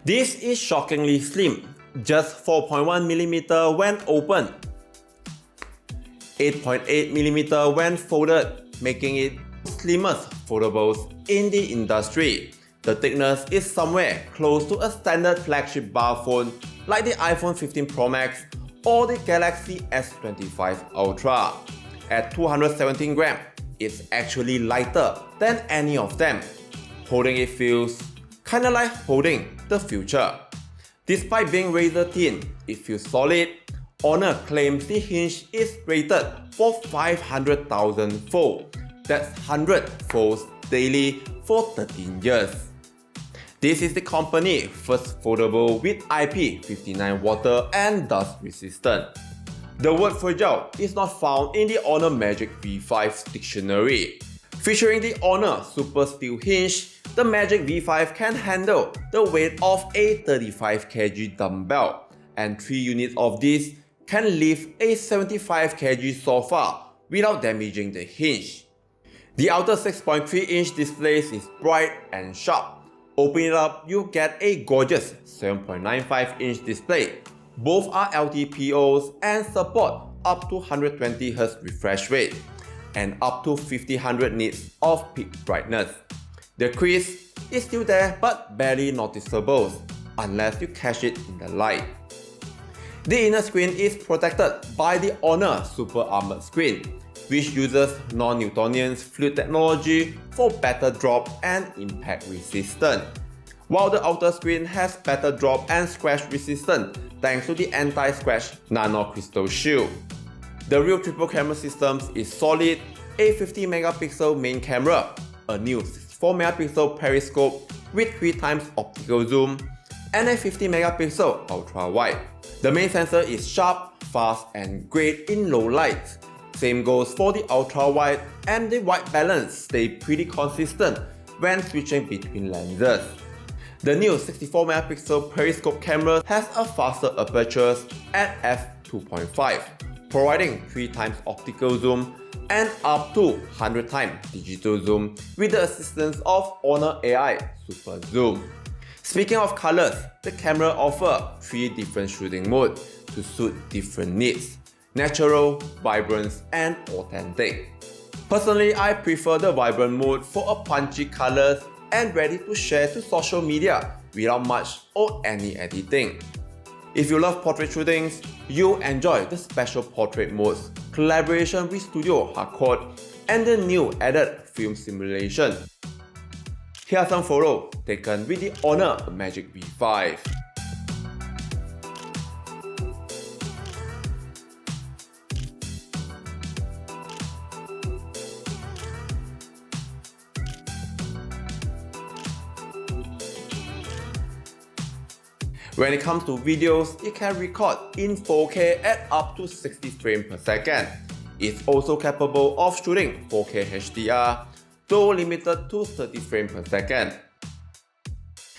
This is shockingly slim, just 4.1mm when open, 8.8mm when folded, making it the slimmest foldables in the industry. The thickness is somewhere close to a standard flagship bar phone like the iPhone 15 Pro Max or the Galaxy S25 Ultra. At 217 grams, it's actually lighter than any of them. Holding it feels kinda like holding the future. Despite being razor thin, it feels solid. Honor claims the hinge is rated for 500,000 folds. That's 100 folds daily for 13 years. This is the company's first foldable with IP59 water and dust resistant. The word fragile is not found in the Honor Magic V5 dictionary. Featuring the Honor Super Steel hinge, the Magic V5 can handle the weight of a 35 kg dumbbell, and 3 units of this can lift a 75 kg sofa without damaging the hinge. The outer 6.3-inch display is bright and sharp. Open it up, you get a gorgeous 7.95-inch display. Both are LTPOs and support up to 120Hz refresh rate and up to 50-100 nits of peak brightness. The crease is still there but barely noticeable unless you catch it in the light. The inner screen is protected by the Honor Super Armored screen, which uses non-Newtonian fluid technology for better drop and impact resistance, while the outer screen has better drop and scratch resistance thanks to the anti-scratch nano crystal shield. The real triple camera system is solid, a 50 megapixel main camera, a new 64 megapixel periscope with 3x optical zoom, and a 50 megapixel ultra wide. The main sensor is sharp, fast, and great in low light. Same goes for the ultra wide, and the white balance stay pretty consistent when switching between lenses. The new 64 megapixel periscope camera has a faster aperture at f2.5, providing 3x optical zoom and up to 100x digital zoom with the assistance of Honor AI Super Zoom. Speaking of colors, the camera offers 3 different shooting modes to suit different needs: natural, vibrant, and authentic. Personally, I prefer the vibrant mode for a punchy colors and ready to share to social media without much or any editing. If you love portrait shootings, you'll enjoy the special portrait modes, collaboration with Studio Hardcore, and the new added film simulation. Here are some photos taken with the Honor Magic V5. When it comes to videos, it can record in 4K at up to 60 frames per second. It's also capable of shooting 4K HDR, though limited to 30 frames per second.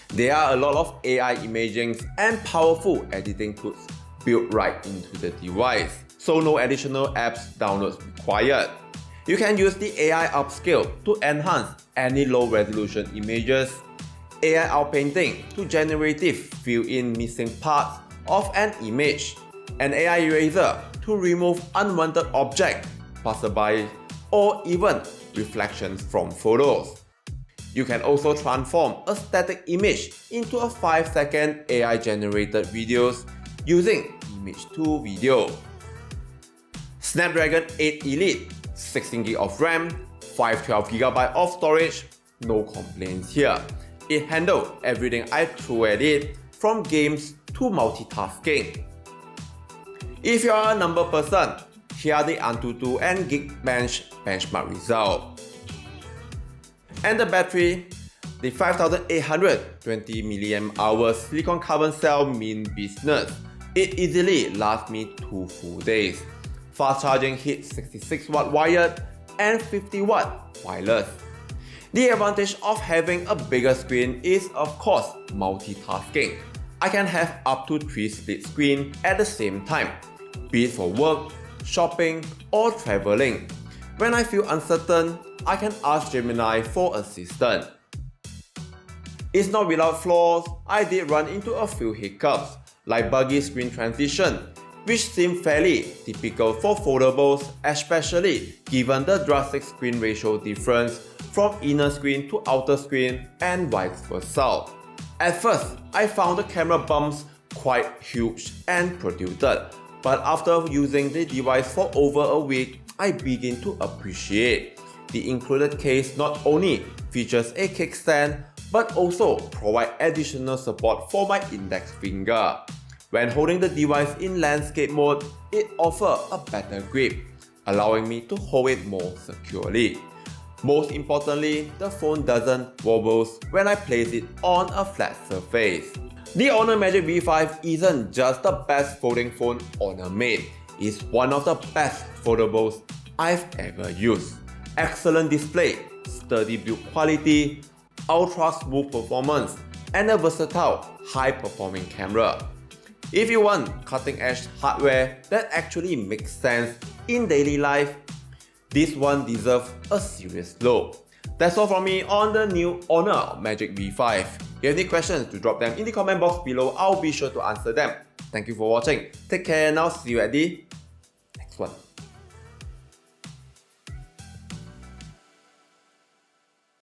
There are a lot of AI imaging and powerful editing tools built right into the device, so no additional apps downloads required. You can use the AI upscale to enhance any low-resolution images, AI outpainting to generative fill in missing parts of an image, and AI eraser to remove unwanted objects, passerby, or even reflections from photos. You can also transform a static image into a 5-second AI generated videos using Image 2 Video. Snapdragon 8 Elite, 16GB of RAM, 512GB of storage, no complaints here. It handles everything I threw at it, from games to multitasking. If you are a number person, here are the Antutu and Geekbench benchmark result. And the battery, the 5820 mAh silicon carbon cell mean business. It easily lasts me 2 full days. Fast charging hits 66W wired and 50W wireless. The advantage of having a bigger screen is of course multitasking. I can have up to 3 split screens at the same time, be it for work, shopping, or traveling. When I feel uncertain, I can ask Gemini for assistance. It's not without flaws. I did run into a few hiccups, like buggy screen transition, which seem fairly typical for foldables, especially given the drastic screen ratio difference from inner screen to outer screen and vice versa. At first, I found the camera bumps quite huge and protruded, but after using the device for over a week, I begin to appreciate. The included case not only features a kickstand, but also provide additional support for my index finger. When holding the device in landscape mode, it offers a better grip, allowing me to hold it more securely. Most importantly, the phone doesn't wobble when I place it on a flat surface. The Honor Magic V5 isn't just the best folding phone Honor made, it's one of the best foldables I've ever used. Excellent display, sturdy build quality, ultra smooth performance, and a versatile, high-performing camera. If you want cutting-edge hardware that actually makes sense in daily life, this one deserves a serious look. That's all from me on the new Honor Magic V5. If you have any questions, to drop them in the comment box below. I'll be sure to answer them. Thank you for watching. Take care and I'll see you at the next one.